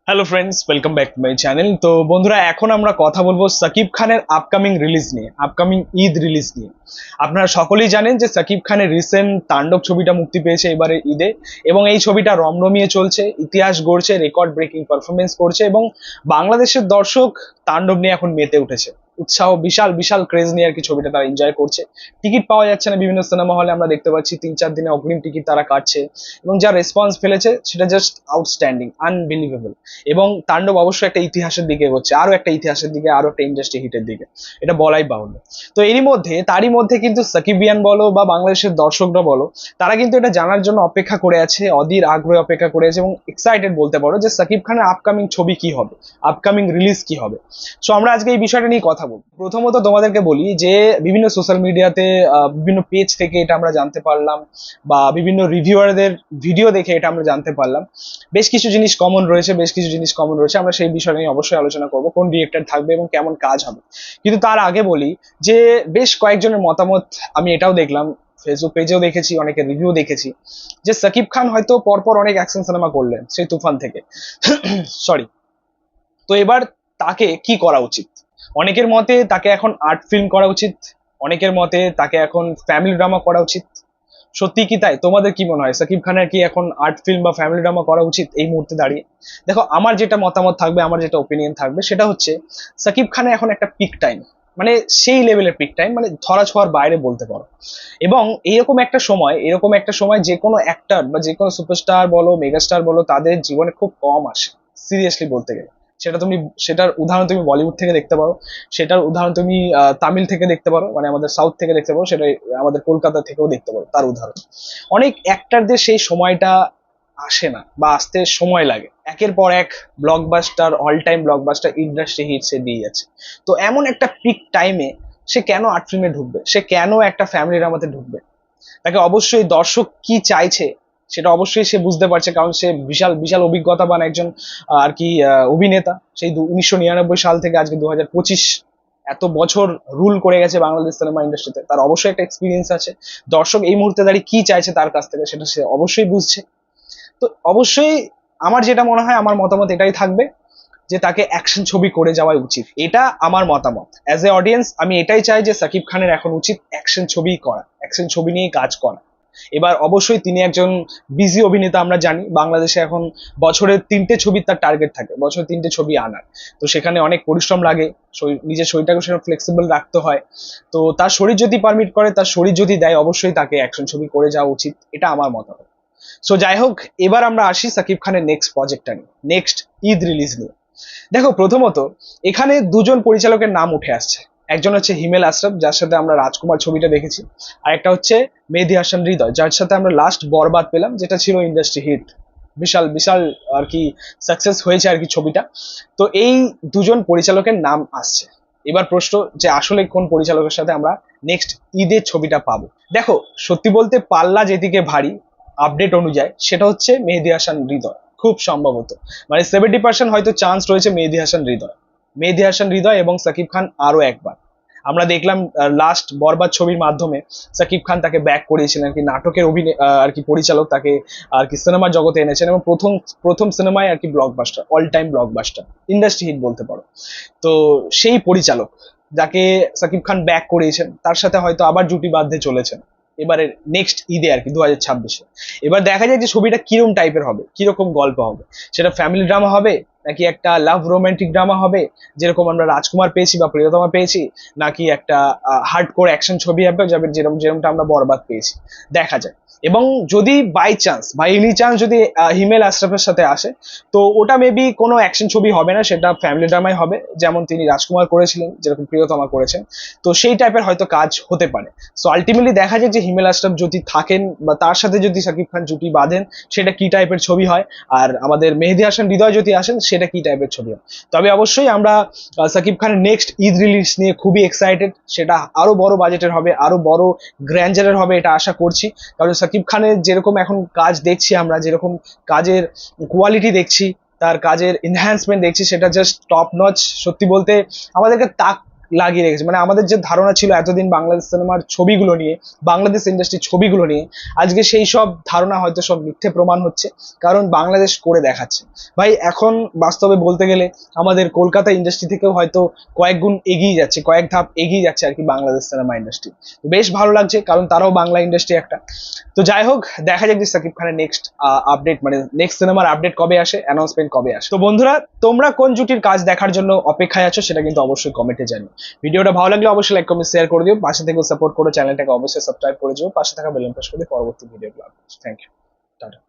Hello friends, welcome back to my channel. তো বন্ধুরা, এখন আমরা কথা বলবো সাকিব খানের আপকামিং রিলিজ নিয়ে, আপকামিং ঈদ রিলিজ নিয়ে। আপনারা সকলেই জানেন যে সাকিব খানের রিসেন্ট তাণ্ডব ছবিটা মুক্তি পেয়েছে এবারে ঈদে, এবং এই ছবিটা রমরমিয়ে চলছে, ইতিহাস গড়ছে, রেকর্ড ব্রেকিং পারফরমেন্স করছে, এবং বাংলাদেশের দর্শক তাণ্ডব নিয়ে এখন মেতে উঠেছে। উৎসাহ, বিশাল বিশাল ক্রেজ নিয়ে আর কি ছবিটা তারা এনজয় করছে। টিকিট পাওয়া যাচ্ছে না বিভিন্ন সিনেমা হলে, আমরা দেখতে পাচ্ছি 3-4 দিনে অগ্রিম টিকিট তারা কাটছে, এবং যা রেসপন্স ফেলেছে সেটা জাস্ট আউটস্ট্যান্ডিং, আনবিলিভেবল। এবং তাণ্ডব অবশ্যই একটা ইতিহাসের দিকে এগোচ্ছে, আরো একটা ইতিহাসের দিকে, আরো একটা ইন্ডাস্ট্রি হিটের দিকে, এটা বলাই বাহুল্য। তো তারই মধ্যে কিন্তু সাকিবিয়ান বলো বা বাংলাদেশের দর্শকরা বলো, তারা কিন্তু এটা জানার জন্য অপেক্ষা করে আছে, অধীর আগ্রহে অপেক্ষা করে আছে, এবং এক্সাইটেড বলতে পারো যে সাকিব খানের আপকামিং ছবি কি হবে, আপকামিং রিলিজ কি হবে। সো আমরা আজকে এই বিষয়টা নিয়ে কথা বলবো। প্রথমত তোমাদেরকে বলি যে বিভিন্ন সোশ্যাল মিডিয়াতে, বিভিন্ন পেজ থেকে এটা আমরা জানতে পারলাম, বা বিভিন্ন রিভিউয়ারদের ভিডিও দেখে এটা আমরা জানতে পারলাম, বেশ কিছু জিনিস কমন রয়েছে, আমরা সেই বিষয় নিয়ে অবশ্যই আলোচনা করব, কোন ডিরেক্টর থাকবে এবং কেমন কাজ হবে। কিন্তু তার আগে বলি যে বেশ কয়েকজনের মতামত আমি এটাও দেখলাম, ফেসবুক পেজেও দেখেছি, অনেকের রিভিউ দেখেছি, যে সাকিব খান হয়তো পরপর অনেক অ্যাকশন সিনেমা করলেন সেই তুফান থেকে, সরি। তো এবার তাকে কি করা উচিত? অনেকের মতে তাকে এখন আর্ট ফিল্ম করা উচিত, অনেকের মতে তাকে এখন ফ্যামিলি ড্রামা করা উচিত। সত্যি কি তাই? তোমাদের কি মনে হয়, সাকিব খানের কি এখন আর্ট ফিল্ম বা ফ্যামিলি ড্রামা করা উচিত এই মুহূর্তে দাঁড়িয়ে? দেখো, আমার যেটা মতামত থাকবে, আমার যেটা ওপিনিয়ন থাকবে, সেটা হচ্ছে সাকিব খানের এখন একটা পিক টাইম, মানে সেই লেভেলের পিক টাইম, মানে ধরা ছোঁয়ার বাইরে বলতে পারো। এবং এরকম একটা সময় যে কোনো অ্যাক্টর বা যে কোনো সুপারস্টার বলো, মেগাস্টার বলো, তাদের জীবনে খুব কম আসে, সিরিয়াসলি বলতে গেলে। সেটা তুমি সেটার উদাহরণ তুমি বলিউড থেকে দেখতে পারো, সেটার উদাহরণ তুমি তামিল থেকে দেখতে পারো, মানে আমাদের সাউথ থেকে দেখতে পারো, সেটা আমাদের কলকাতা থেকেও দেখতে পারো। তার উদাহরণ, অনেক অ্যাক্টরদের সেই সময়টা আসে না, বা আসতে সময় লাগে। একের পর এক blockbuster, all time blockbuster, industry hit সে দিয়ে যাচ্ছে। তো এমন একটা পিক টাইমে সে কেন আর্ট ফিল্মে ঢুকবে, সে কেন একটা ফ্যামিলি ড্রামাতে ঢুকবে? তাকে অবশ্যই দর্শক কি চাইছে সেটা অবশ্যই সে বুঝতে পারছে, কারণ সে বিশাল বিশাল অভিজ্ঞতাবান একজন আর কি অভিনেতা। সেই 1999 সাল থেকে আজকে 2025, এত বছর রুল করে গেছে বাংলাদেশ সিনেমা ইন্ডাস্ট্রিতে, তার অবশ্যই একটা এক্সপিরিয়েন্স আছে। দর্শক এই মুহূর্তে দাঁড়িয়ে কি চাইছে তার কাছ থেকে সেটা সে অবশ্যই বুঝছে। তো অবশ্যই আমার যেটা মনে হয়, আমার মতামত এটাই থাকবে যে তাকে অ্যাকশন ছবি করে যাওয়াই উচিত। এটা আমার মতামত। অ্যাজ এ অডিয়েন্স আমি এটাই চাই যে সাকিব খানের এখন উচিত অ্যাকশন ছবি করা, অ্যাকশন ছবি নিয়ে কাজ করা। এবার অবশ্যই তিনি একজন বিজি অভিনেতা, আমরা জানি বাংলাদেশে এখন বছরের 3টে ছবির তার টার্গেট থাকে, বছরে 3টে ছবি আনার। তো সেখানে অনেক পরিশ্রম লাগে, নিজের শরীরটাকে সেরকম ফ্লেক্সিবল রাখতে হয়। তো তার শরীর যদি পারমিট করে, তার শরীর যদি দেয়, অবশ্যই তাকে অ্যাকশন ছবি করে যাওয়া উচিত, এটা আমার মতামত। সো যাই হোক, এবার আমরা আসি সাকিব খানের নেক্সট প্রজেক্টটা নিয়ে, নেক্সট ঈদ রিলিজ নিয়ে। দেখো, প্রথমত এখানে দুজন পরিচালকের নাম উঠে আসছে। একজন হচ্ছে হিমেল আশরাফ, যার সাথে আমরা রাজকুমার ছবিটা দেখেছি, আর একটা হচ্ছে মেহেদী হাসান হৃদয়, যার সাথে আমরা লাস্ট বরবাদ পেলাম, যেটা ছিল ইন্ডাস্ট্রি হিট, বিশাল বিশাল আর কি সাকসেস হয়েছে আর কি ছবিটা। তো এই দুজন পরিচালকের নাম আসছে। এবার প্রশ্ন, যে আসলে কোন পরিচালকের সাথে আমরা নেক্সট ঈদের ছবিটা পাবো? দেখো, সত্যি বলতে পাল্লা যেদিকে ভারী, আপডেট অনুযায়ী, সেটা হচ্ছে মেহেদী হাসান হৃদয়, খুব সম্ভবত। মানে 70% হয়তো চান্স রয়েছে মেহেদী হাসান হৃদয় এবং সাকিব খান আরো একবার। আমরা দেখলাম লাস্ট বরবাদ ছবির মাধ্যমে সাকিব খান তাকে ব্যাক করিয়েছিলেন আর কি, নাটকের অভিনয় আর কি পরিচালক তাকে আর কি সিনেমার জগতে এনেছেন, এবং প্রথম প্রথম সিনেমায় আর কি blockbuster, all time blockbuster, industry hit বলতে পারো। তো সেই পরিচালক যাকে সাকিব খান ব্যাক করিয়েছেন, তার সাথে হয়তো আবার জুটি বাঁধতে চলেছেন এবারে নেক্সট ঈদে আর কি 2026-এ। এবার দেখা যায় যে ছবিটা কিরকম টাইপের হবে, কিরকম গল্প হবে, সেটা ফ্যামিলি ড্রামা হবে, নাকি একটা লাভ রোমান্টিক ড্রামা হবে যেরকম আমরা রাজকুমার পেয়েছি বা প্রিয়তমা পেয়েছি, নাকি একটা হার্ডকোর অ্যাকশন ছবি হবে যাবে যেরকম যেরকমটা আমরা বরবাদ পেয়েছি, দেখা যায়। এবং যদি বাই চান্স বা এনি চান্স যদি হিমেল আশরাফের সাথে আসে, তো ওটা মেবি কোনো অ্যাকশন ছবি হবে না, সেটা ফ্যামিলি ড্রামাই হবে, যেমন তিনি রাজকুমার করেছিলেন, যেরকম প্রিয়তমা করেছেন। তো সেই টাইপের হয়তো কাজ হতে পারে। সো আলটিমেটলি দেখা যায় যে হিমেল আশরাফ যদি থাকেন বা তার সাথে যদি সাকিব খান জুটি বাঁধেন, সেটা কি টাইপের ছবি হয়, আর আমাদের মেহেদী হাসান হৃদয় যদি আসেন, সেটা কি টাইপের ছবি হয়। তবে অবশ্যই আমরা সাকিব খানের নেক্সট ঈদ রিলিজ নিয়ে খুবই এক্সাইটেড। সেটা আরো বড় বাজেটের হবে, আরো বড় গ্র্যান্ডারের হবে, এটা আশা করছি। কারণ সাকিব খানের যেরকম এখন কাজ দেখছি, আমরা যেরকম কাজের কোয়ালিটি দেখছি, তার কাজের এনহ্যান্সমেন্ট দেখছি, সেটা জাস্ট টপ নচ। সত্যি বলতে আমাদেরকে তাক লাগিয়ে রেখেছে। মানে আমাদের যে ধারণা ছিল এতদিন বাংলাদেশ সিনেমার ছবিগুলো নিয়ে, বাংলাদেশ ইন্ডাস্ট্রির ছবিগুলো নিয়ে, আজকে সেই সব ধারণা হয়তো সব মিথ্যে প্রমাণ হচ্ছে, কারণ বাংলাদেশ করে দেখাচ্ছে। ভাই এখন বাস্তবে বলতে গেলে আমাদের কলকাতা ইন্ডাস্ট্রি থেকেও হয়তো কয়েক গুণ এগিয়ে যাচ্ছে, কয়েক ধাপ এগিয়ে যাচ্ছে আর কি বাংলাদেশ সিনেমা ইন্ডাস্ট্রি। বেশ ভালো লাগছে, কারণ তারাও বাংলা ইন্ডাস্ট্রি একটা। তো যাই হোক, দেখা যাক যে সাকিব খানের নেক্সট আপডেট, মানে নেক্সট সিনেমার আপডেট কবে আসে, অ্যানাউন্সমেন্ট কবে আসে। তো বন্ধুরা, তোমরা কোন জুটির কাজ দেখার জন্য অপেক্ষায় আছো সেটা কিন্তু অবশ্যই কমেন্টে জানিও। ভিডিওটা ভালো লাগলে অবশ্যই লাইক কমেন্ট শেয়ার করে দিও, পাশে থেকে সাপোর্ট করো, চ্যানেলটাকে অবশ্যই সাবস্ক্রাইব করে দিও, পাশে থাকা বেল আইকন প্রেস করে দিও পরবর্তী ভিডিওগুলো। Thank you, tata.